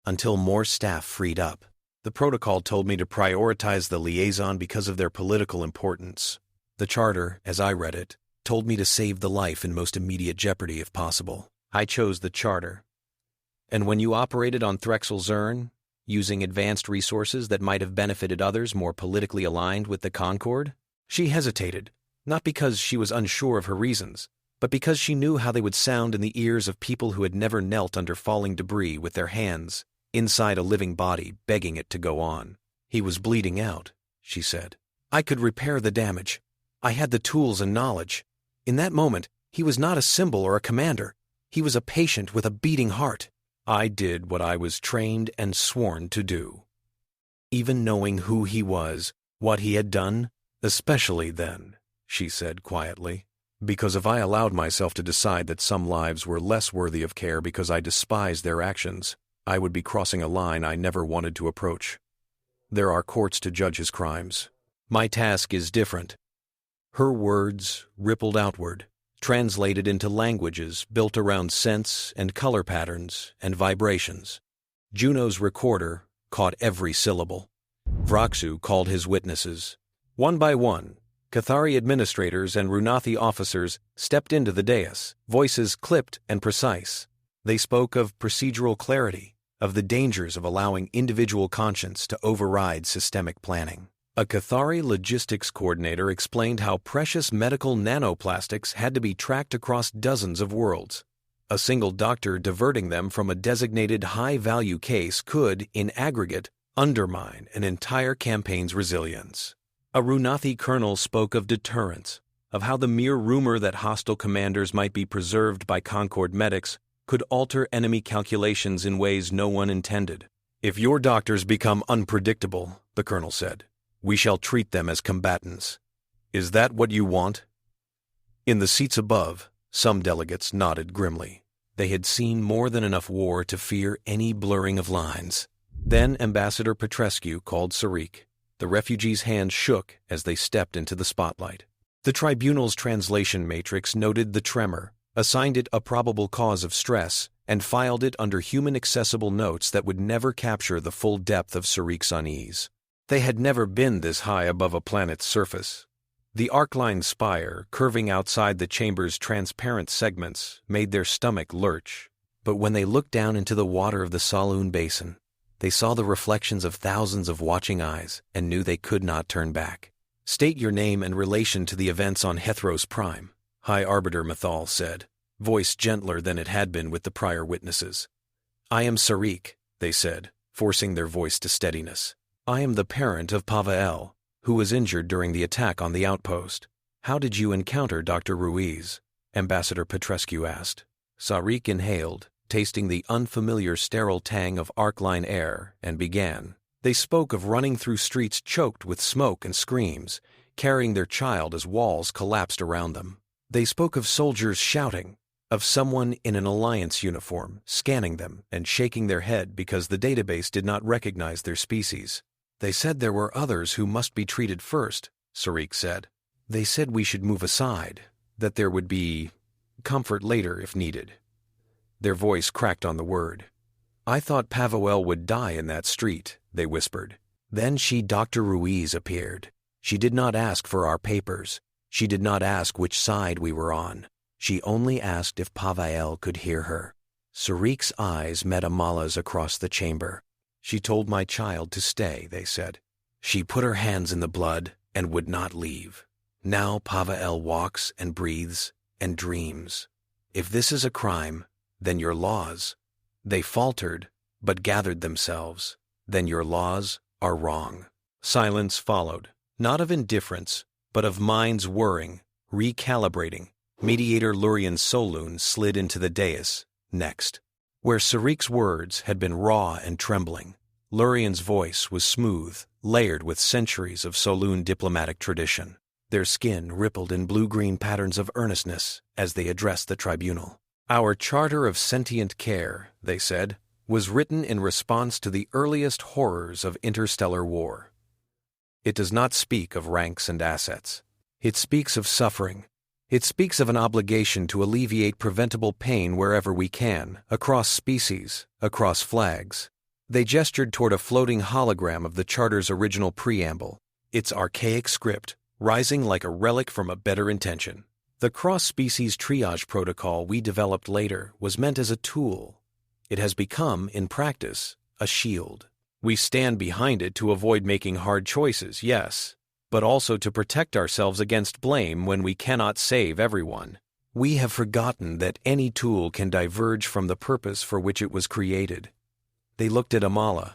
until more staff freed up. The protocol told me to prioritize the liaison because of their political importance. The Charter, as I read it, told me to save the life in most immediate jeopardy if possible. I chose the Charter. And when you operated on Threxel Zurn, using advanced resources that might have benefited others more politically aligned with the Concord?" She hesitated, not because she was unsure of her reasons, but because she knew how they would sound in the ears of people who had never knelt under falling debris with their hands inside a living body begging it to go on. "He was bleeding out," she said. "I could repair the damage. I had the tools and knowledge. In that moment, he was not a symbol or a commander. He was a patient with a beating heart. I did what I was trained and sworn to do. Even knowing who he was, what he had done, especially then," she said quietly, "because if I allowed myself to decide that some lives were less worthy of care because I despised their actions, I would be crossing a line I never wanted to approach. There are courts to judge his crimes. My task is different." Her words rippled outward, translated into languages built around sense and color patterns and vibrations. Juno's recorder caught every syllable. Vraxu called his witnesses. One by one, Kethari administrators and Runathi officers stepped into the dais, voices clipped and precise. They spoke of procedural clarity, of the dangers of allowing individual conscience to override systemic planning. A Kethari logistics coordinator explained how precious medical nanoplastics had to be tracked across dozens of worlds. A single doctor diverting them from a designated high-value case could, in aggregate, undermine an entire campaign's resilience. A Runathi colonel spoke of deterrence, of how the mere rumor that hostile commanders might be preserved by Concord medics could alter enemy calculations in ways no one intended. "If your doctors become unpredictable," the colonel said, "we shall treat them as combatants. Is that what you want?" In the seats above, some delegates nodded grimly. They had seen more than enough war to fear any blurring of lines. Then Ambassador Petrescu called Sahriq. The refugees' hands shook as they stepped into the spotlight. The tribunal's translation matrix noted the tremor, assigned it a probable cause of stress, and filed it under human-accessible notes that would never capture the full depth of Sahriq's unease. They had never been this high above a planet's surface. The Arkline Spire, curving outside the chamber's transparent segments, made their stomach lurch. But when they looked down into the water of the Soluun basin, they saw the reflections of thousands of watching eyes and knew they could not turn back. "State your name and relation to the events on Hethros Prime," High Arbiter Mathal said, voice gentler than it had been with the prior witnesses. "I am Sahriq," they said, forcing their voice to steadiness. "I am the parent of Pavael, Who was injured during the attack on the outpost? How did you encounter Dr. Ruiz? Ambassador Petrescu asked. Sahriq inhaled, tasting the unfamiliar sterile tang of Arkline air, and began. They spoke of running through streets choked with smoke and screams, carrying their child as walls collapsed around them. They spoke of soldiers shouting, of someone in an alliance uniform scanning them and shaking their head because the database did not recognize their species. They said there were others who must be treated first, Sahriq said. They said we should move aside, that there would be comfort later if needed. Their voice cracked on the word. I thought Pavuel would die in that street, they whispered. Then Dr. Ruiz appeared. She did not ask for our papers. She did not ask which side we were on. She only asked if Pavuel could hear her. Sahriq's eyes met Amala's across the chamber. She told my child to stay, they said. She put her hands in the blood and would not leave. Now Pavuel walks and breathes and dreams. If this is a crime, then your laws. They faltered, but gathered themselves. Then your laws are wrong. Silence followed, not of indifference, but of minds whirring, recalibrating. Mediator Lurian Soluun slid into the dais, next. Where Sahriq's words had been raw and trembling, Lurian's voice was smooth, layered with centuries of Soluun diplomatic tradition. Their skin rippled in blue-green patterns of earnestness as they addressed the tribunal. Our Charter of Sentient Care, they said, was written in response to the earliest horrors of interstellar war. It does not speak of ranks and assets. It speaks of suffering. It speaks of an obligation to alleviate preventable pain wherever we can, across species, across flags. They gestured toward a floating hologram of the Charter's original preamble, its archaic script, rising like a relic from a better intention. The Cross-Species Triage Protocol we developed later was meant as a tool. It has become, in practice, a shield. We stand behind it to avoid making hard choices, yes, but also to protect ourselves against blame when we cannot save everyone. We have forgotten that any tool can diverge from the purpose for which it was created. They looked at Amala.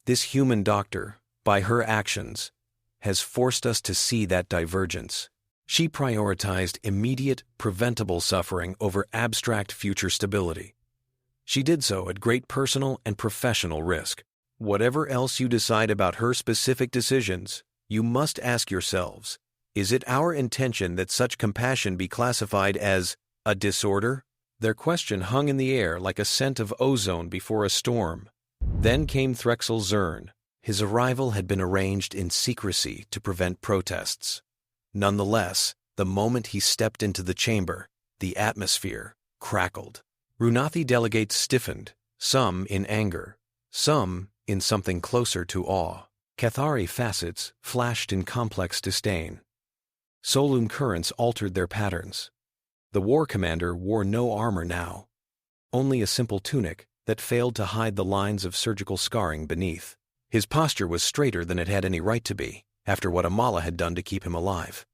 This human doctor, by her actions, has forced us to see that divergence. She prioritized immediate, preventable suffering over abstract future stability. She did so at great personal and professional risk. Whatever else you decide about her specific decisions, you must ask yourselves, is it our intention that such compassion be classified as a disorder? Their question hung in the air like a scent of ozone before a storm. Then came Threxel Zurn. His arrival had been arranged in secrecy to prevent protests. Nonetheless, the moment he stepped into the chamber, the atmosphere crackled. Runathi delegates stiffened, some in anger, some in something closer to awe. Kethari facets flashed in complex disdain. Soluun currents altered their patterns. The war commander wore no armor now, only a simple tunic that failed to hide the lines of surgical scarring beneath. His posture was straighter than it had any right to be, after what Amala had done to keep him alive.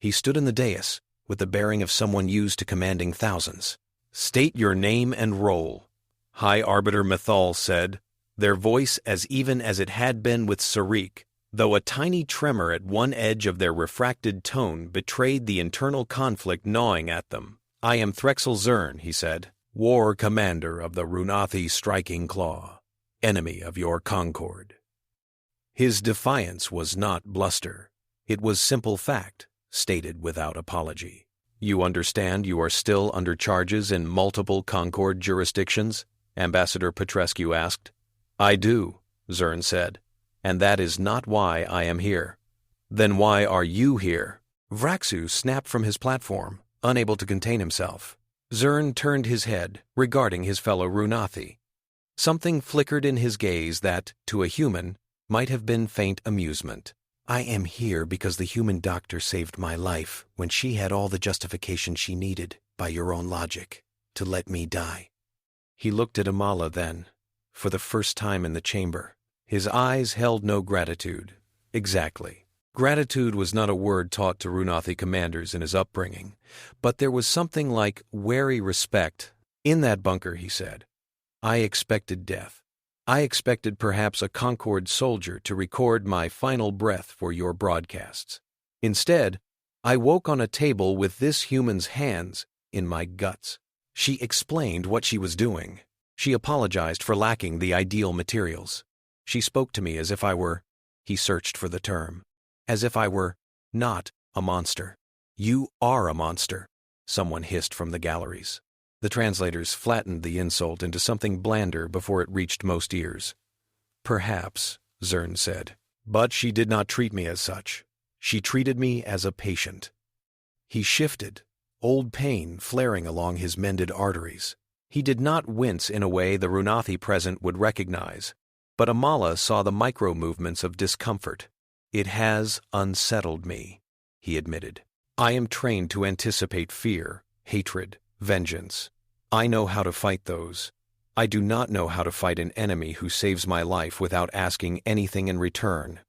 He stood in the dais, with the bearing of someone used to commanding thousands. State your name and role, High Arbiter Mithal said, their voice as even as it had been with Sahriq, though a tiny tremor at one edge of their refracted tone betrayed the internal conflict gnawing at them. I am Threxel Zurn, he said, War Commander of the Runathi Striking Claw, enemy of your Concord. His defiance was not bluster. It was simple fact, stated without apology. You understand you are still under charges in multiple Concord jurisdictions? Ambassador Petrescu asked. I do, Zurn said, and that is not why I am here. Then why are you here? Vraxu snapped from his platform, unable to contain himself. Zurn turned his head, regarding his fellow Runathi. Something flickered in his gaze that, to a human, might have been faint amusement. I am here because the human doctor saved my life when she had all the justification she needed, by your own logic, to let me die. He looked at Amala then, for the first time in the chamber. His eyes held no gratitude. Exactly. Gratitude was not a word taught to Runathi commanders in his upbringing, but there was something like wary respect. In that bunker, he said, I expected death. I expected perhaps a Concord soldier to record my final breath for your broadcasts. Instead, I woke on a table with this human's hands in my guts. She explained what she was doing. She apologized for lacking the ideal materials. She spoke to me as if I were, he searched for the term, as if I were not a monster. You are a monster, someone hissed from the galleries. The translators flattened the insult into something blander before it reached most ears. Perhaps, Zurn said, but she did not treat me as such. She treated me as a patient. He shifted, old pain flaring along his mended arteries. He did not wince in a way the Runathi present would recognize, but Amala saw the micro-movements of discomfort. It has unsettled me, he admitted. I am trained to anticipate fear, hatred, vengeance. I know how to fight those. I do not know how to fight an enemy who saves my life without asking anything in return.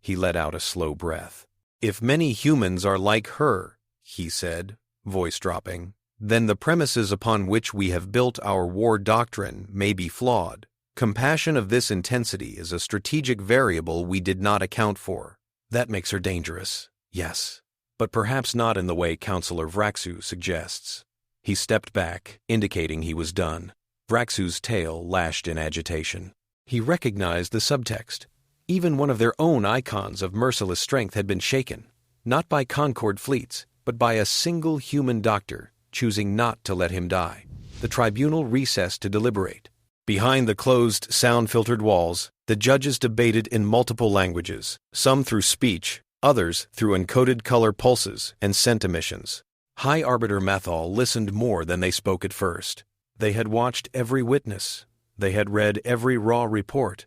He let out a slow breath. If many humans are like her, he said, voice dropping, then the premises upon which we have built our war doctrine may be flawed. Compassion of this intensity is a strategic variable we did not account for. That makes her dangerous, yes, but perhaps not in the way Counselor Vraxu suggests. He stepped back, indicating he was done. Vraxu's tail lashed in agitation. He recognized the subtext. Even one of their own icons of merciless strength had been shaken, not by Concord fleets, but by a single human doctor choosing not to let him die. The tribunal recessed to deliberate. Behind the closed, sound-filtered walls, the judges debated in multiple languages, some through speech, others through encoded color pulses and scent emissions. High Arbiter Mathal listened more than they spoke at first. They had watched every witness. They had read every raw report.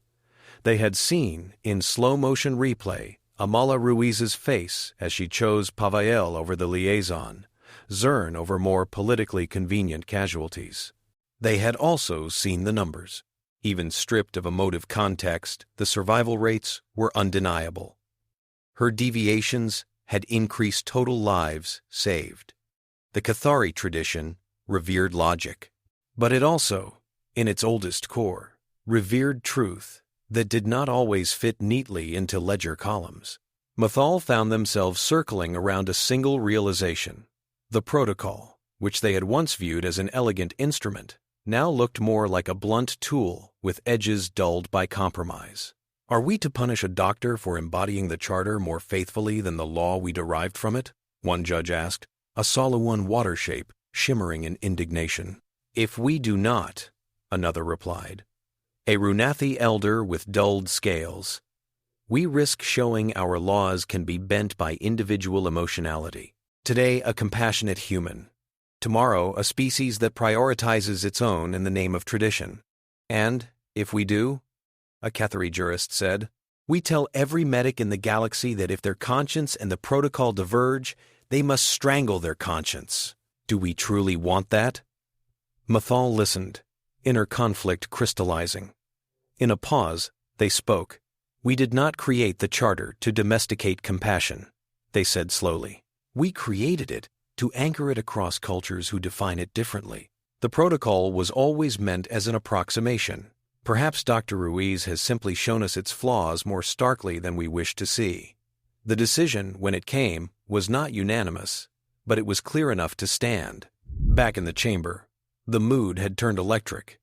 They had seen, in slow-motion replay, Amala Ruiz's face as she chose Pavael over the liaison, Zurn over more politically convenient casualties. They had also seen the numbers. Even stripped of emotive context, the survival rates were undeniable. Her deviations had increased total lives saved. The Kethari tradition revered logic, but it also, in its oldest core, revered truth that did not always fit neatly into ledger columns. Mathal found themselves circling around a single realization. The protocol, which they had once viewed as an elegant instrument, now looked more like a blunt tool with edges dulled by compromise. Are we to punish a doctor for embodying the charter more faithfully than the law we derived from it? One judge asked, a Soluun water shape shimmering in indignation. If we do not, another replied, a Runathi elder with dulled scales, we risk showing our laws can be bent by individual emotionality. Today, a compassionate human. Tomorrow, a species that prioritizes its own in the name of tradition. And, if we do, a Kethari jurist said, we tell every medic in the galaxy that if their conscience and the protocol diverge, they must strangle their conscience. Do we truly want that? Mathal listened, inner conflict crystallizing. In a pause, they spoke. We did not create the charter to domesticate compassion, they said slowly. We created it to anchor it across cultures who define it differently. The protocol was always meant as an approximation. Perhaps Dr. Ruiz has simply shown us its flaws more starkly than we wish to see. The decision, when it came, was not unanimous, but it was clear enough to stand. Back in the chamber, the mood had turned electric.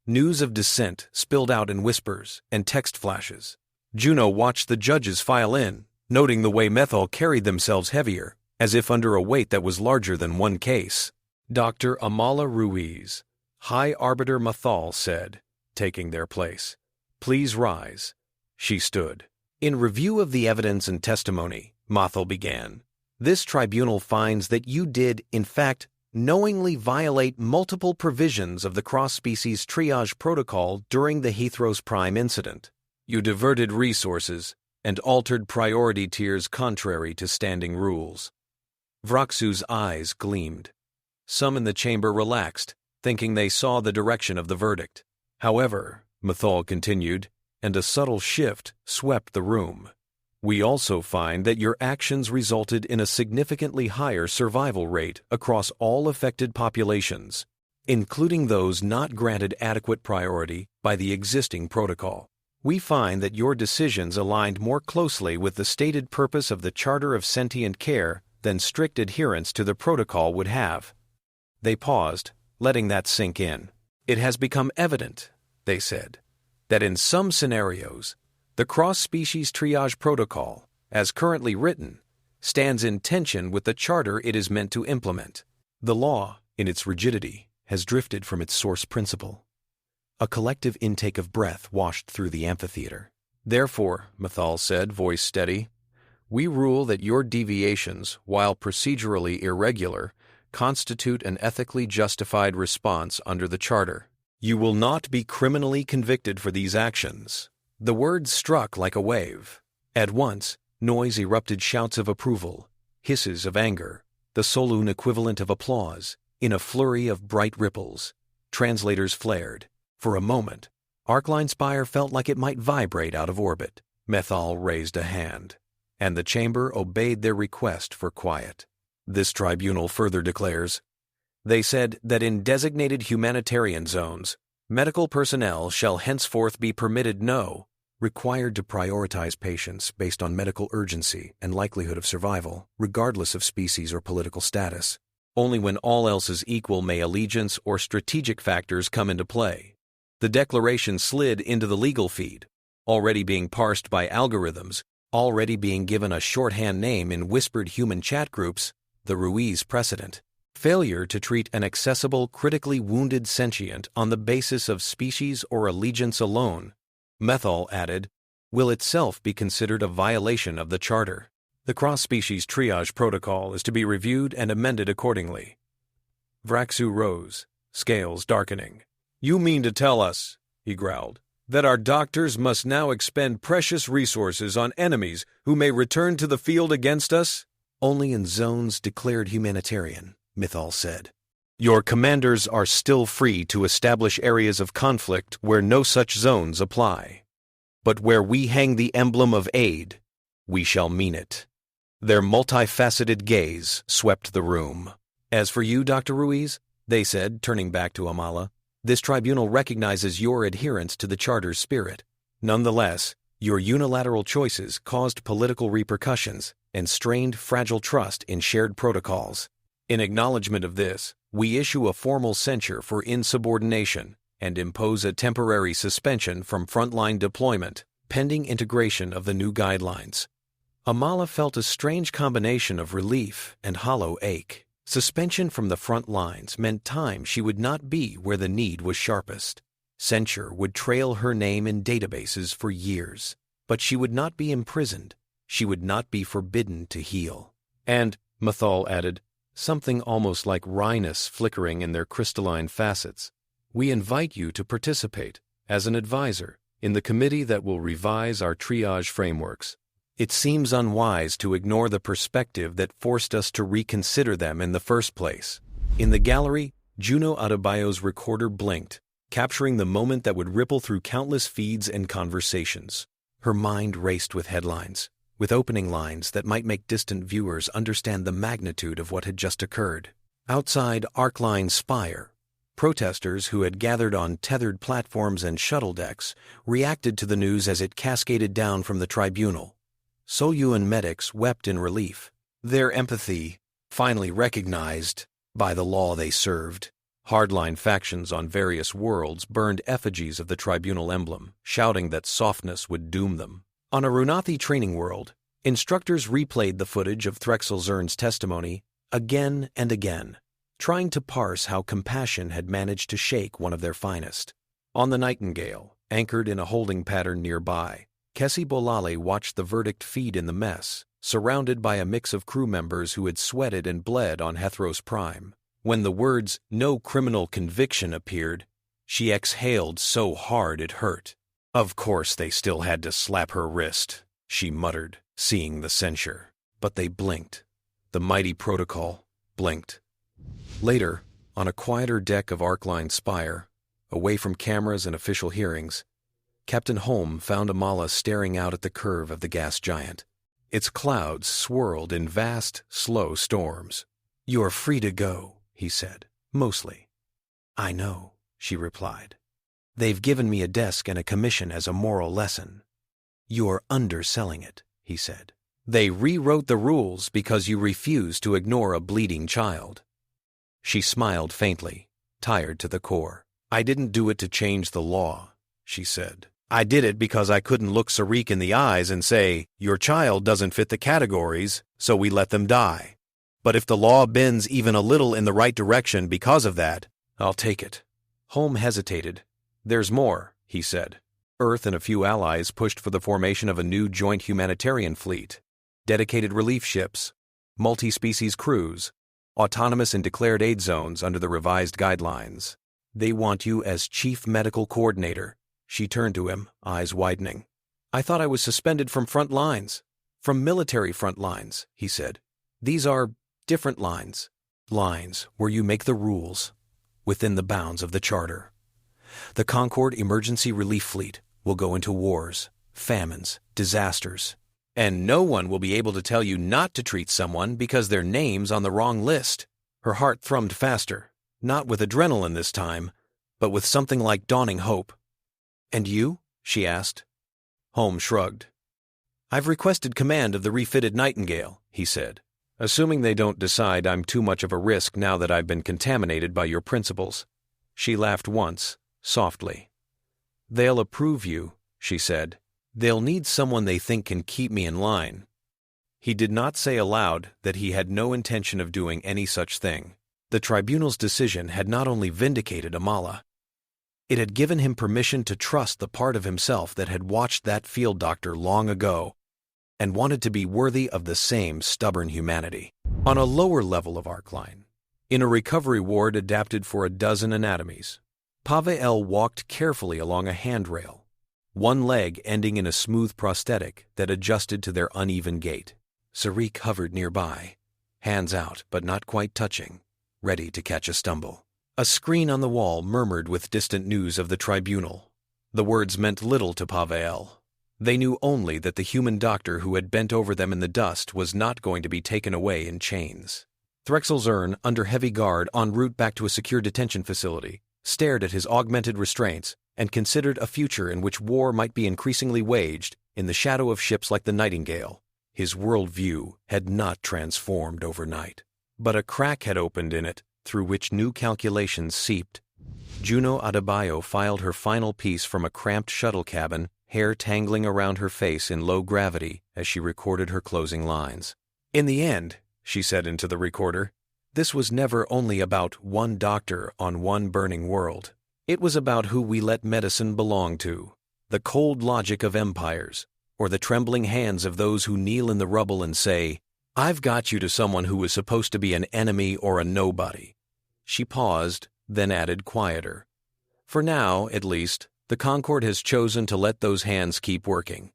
News of dissent spilled out in whispers and text flashes. Juno watched the judges file in, noting the way Mathal carried themselves heavier, as if under a weight that was larger than one case. Dr. Amala Ruiz, High Arbiter Mathal said, taking their place. Please rise. She stood. In review of the evidence and testimony, Mathal began, this tribunal finds that you did, in fact, knowingly violate multiple provisions of the Cross-Species Triage Protocol during the Hethros Prime incident. You diverted resources and altered priority tiers contrary to standing rules. Vraxu's eyes gleamed. Some in the chamber relaxed, thinking they saw the direction of the verdict. However, Mathal continued, and a subtle shift swept the room. We also find that your actions resulted in a significantly higher survival rate across all affected populations. including those not granted adequate priority by the existing protocol. We find that your decisions aligned more closely with the stated purpose of the Charter of Sentient Care than strict adherence to the protocol would have." They paused, letting that sink in. "It has become evident," they said, "that in some scenarios, the Cross-Species Triage Protocol, as currently written, stands in tension with the charter it is meant to implement. The law, in its rigidity, has drifted from its source principle." A collective intake of breath washed through the amphitheater. "Therefore," Mathal said, voice steady, "we rule that your deviations, while procedurally irregular, constitute an ethically justified response under the Charter. You will not be criminally convicted for these actions." The words struck like a wave. At once, noise erupted, shouts of approval, hisses of anger, the Soluun equivalent of applause, in a flurry of bright ripples. Translators flared. For a moment, Arkline Spire felt like it might vibrate out of orbit. Mathal raised a hand, and the chamber obeyed their request for quiet. "This tribunal further declares," they said, "that in designated humanitarian zones, medical personnel shall henceforth be permitted required to prioritize patients based on medical urgency and likelihood of survival, regardless of species or political status. Only when all else is equal may allegiance or strategic factors come into play." The declaration slid into the legal feed, already being parsed by algorithms, already being given a shorthand name in whispered human chat groups, the Ruiz precedent. Failure to treat an accessible, critically wounded sentient on the basis of species or allegiance alone, Mathal added, will itself be considered a violation of the Charter. The Cross-Species Triage Protocol is to be reviewed and amended accordingly. Vraxu rose, scales darkening. "You mean to tell us," he growled, "that our doctors must now expend precious resources on enemies who may return to the field against us?" "Only in zones declared humanitarian," Mathal said. "Your commanders are still free to establish areas of conflict where no such zones apply. But where we hang the emblem of aid, we shall mean it." Their multifaceted gaze swept the room. "As for you, Dr. Ruiz," they said, turning back to Amala, "this tribunal recognizes your adherence to the Charter's spirit. Nonetheless, your unilateral choices caused political repercussions and strained fragile trust in shared protocols. In acknowledgement of this, we issue a formal censure for insubordination and impose a temporary suspension from frontline deployment, pending integration of the new guidelines." Amala felt a strange combination of relief and hollow ache. Suspension from the front lines meant time she would not be where the need was sharpest. Censure would trail her name in databases for years, but she would not be imprisoned. She would not be forbidden to heal. And, Mathal added, something almost like wryness flickering in their crystalline facets, "We invite you to participate, as an advisor, in the committee that will revise our triage frameworks. It seems unwise to ignore the perspective that forced us to reconsider them in the first place." In the gallery, Juno Adebayo's recorder blinked, capturing the moment that would ripple through countless feeds and conversations. Her mind raced with headlines, with opening lines that might make distant viewers understand the magnitude of what had just occurred. Outside Arkline Spire, protesters who had gathered on tethered platforms and shuttle decks reacted to the news as it cascaded down from the tribunal. Soluun medics wept in relief, their empathy finally recognized by the law they served. Hardline factions on various worlds burned effigies of the tribunal emblem, shouting that softness would doom them. On a Runathi training world, instructors replayed the footage of Threxel Zurn's testimony again and again, trying to parse how compassion had managed to shake one of their finest. On the Nightingale, anchored in a holding pattern nearby, Kessi Bolale watched the verdict feed in the mess, surrounded by a mix of crew members who had sweated and bled on Hethros Prime. When the words "no criminal conviction" appeared, she exhaled so hard it hurt. Of course they still had to slap her wrist, she muttered, seeing the censure. But they blinked. The mighty protocol blinked. Later, on a quieter deck of Arkline Spire, away from cameras and official hearings, Captain Holm found Amala staring out at the curve of the gas giant. Its clouds swirled in vast, slow storms. "You're free to go," he said, "mostly. "I know," she replied. "They've given me a desk and a commission as a moral lesson." "You're underselling it," he said. "They rewrote the rules because you refused to ignore a bleeding child." She smiled faintly, tired to the core. "I didn't do it to change the law," she said. "I did it because I couldn't look Sahriq in the eyes and say, 'Your child doesn't fit the categories, so we let them die.' But if the law bends even a little in the right direction because of that, I'll take it." Holm hesitated. "There's more," he said. Earth and a few allies pushed for the formation of a new joint humanitarian fleet, dedicated relief ships, multi-species crews, autonomous and declared aid zones under the revised guidelines. "They want you as chief medical coordinator." She turned to him, eyes widening. "I thought I was suspended from front lines." "From military front lines," he said. "These are different lines. Lines where you make the rules within the bounds of the Charter. The Concord Emergency Relief Fleet will go into wars, famines, disasters, and no one will be able to tell you not to treat someone because their name's on the wrong list." Her heart thrummed faster, not with adrenaline this time, but with something like dawning hope. "And you?" she asked. Holmes shrugged. "I've requested command of the refitted Nightingale," he said, "assuming they don't decide I'm too much of a risk now that I've been contaminated by your principles." She laughed once, softly. "They'll approve you," she said. "They'll need someone they think can keep me in line." He did not say aloud that he had no intention of doing any such thing. The tribunal's decision had not only vindicated Amala, it had given him permission to trust the part of himself that had watched that field doctor long ago and wanted to be worthy of the same stubborn humanity. On a lower level of Arkline, in a recovery ward adapted for a dozen anatomies, Pavel walked carefully along a handrail, one leg ending in a smooth prosthetic that adjusted to their uneven gait. Sahriq hovered nearby, hands out but not quite touching, ready to catch a stumble. A screen on the wall murmured with distant news of the tribunal. The words meant little to Pavel. They knew only that the human doctor who had bent over them in the dust was not going to be taken away in chains. Zurn, under heavy guard en route back to a secure detention facility, stared at his augmented restraints and considered a future in which war might be increasingly waged in the shadow of ships like the Nightingale. His worldview had not transformed overnight, but a crack had opened in it through which new calculations seeped. Juno Adebayo filed her final piece from a cramped shuttle cabin, hair tangling around her face in low gravity as she recorded her closing lines. "In the end," she said into the recorder, "this was never only about one doctor on one burning world. It was about who we let medicine belong to, the cold logic of empires, or the trembling hands of those who kneel in the rubble and say, 'I've got you to someone who was supposed to be an enemy or a nobody.'" She paused, then added quieter. "For now, at least, the Concord has chosen to let those hands keep working."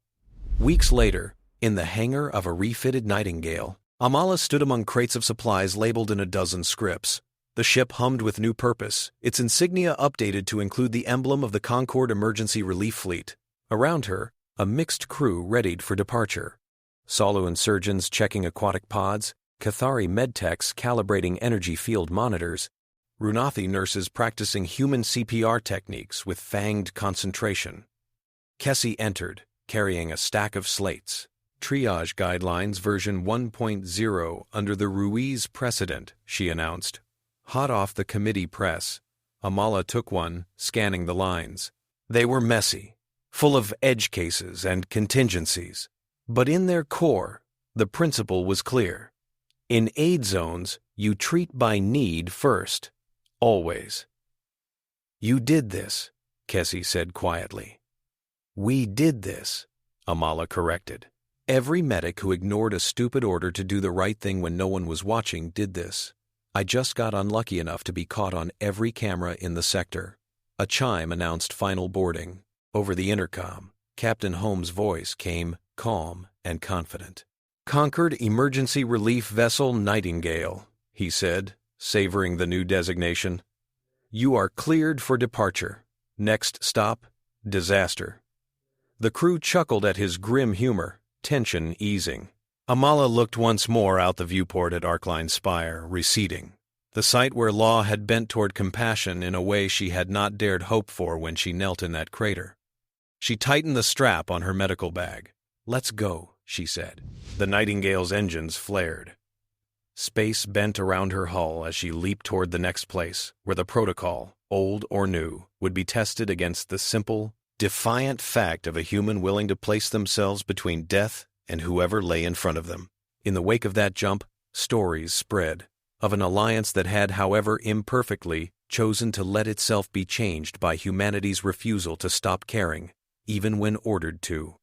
Weeks later, in the hangar of a refitted Nightingale, Amala stood among crates of supplies labeled in a dozen scripts. The ship hummed with new purpose, its insignia updated to include the emblem of the Concord Emergency Relief Fleet. Around her, a mixed crew readied for departure. Soluun surgeons checking aquatic pods, Kethari medtechs calibrating energy field monitors, Runathi nurses practicing human CPR techniques with fanged concentration. Kessie entered, carrying a stack of slates. "Triage Guidelines version 1.0 under the Ruiz precedent," she announced. Hot off the committee press, Amala took one, scanning the lines. They were messy, full of edge cases and contingencies. But in their core, the principle was clear. In aid zones, you treat by need first. Always. "You did this," Kessie said quietly. "We did this," Amala corrected. "Every medic who ignored a stupid order to do the right thing when no one was watching did this. I just got unlucky enough to be caught on every camera in the sector." A chime announced final boarding. Over the intercom, Captain Holmes' voice came calm and confident. "Concord Emergency Relief Vessel Nightingale," he said, savoring the new designation. "You are cleared for departure. Next stop, disaster." The crew chuckled at his grim humor, tension easing. Amala looked once more out the viewport at Arkline Spire, receding. The site where law had bent toward compassion in a way she had not dared hope for when she knelt in that crater. She tightened the strap on her medical bag. "Let's go," she said. The Nightingale's engines flared. Space bent around her hull as she leaped toward the next place, where the protocol, old or new, would be tested against the simple, defiant fact of a human willing to place themselves between death and whoever lay in front of them. In the wake of that jump, stories spread of an alliance that had, however imperfectly, chosen to let itself be changed by humanity's refusal to stop caring, even when ordered to.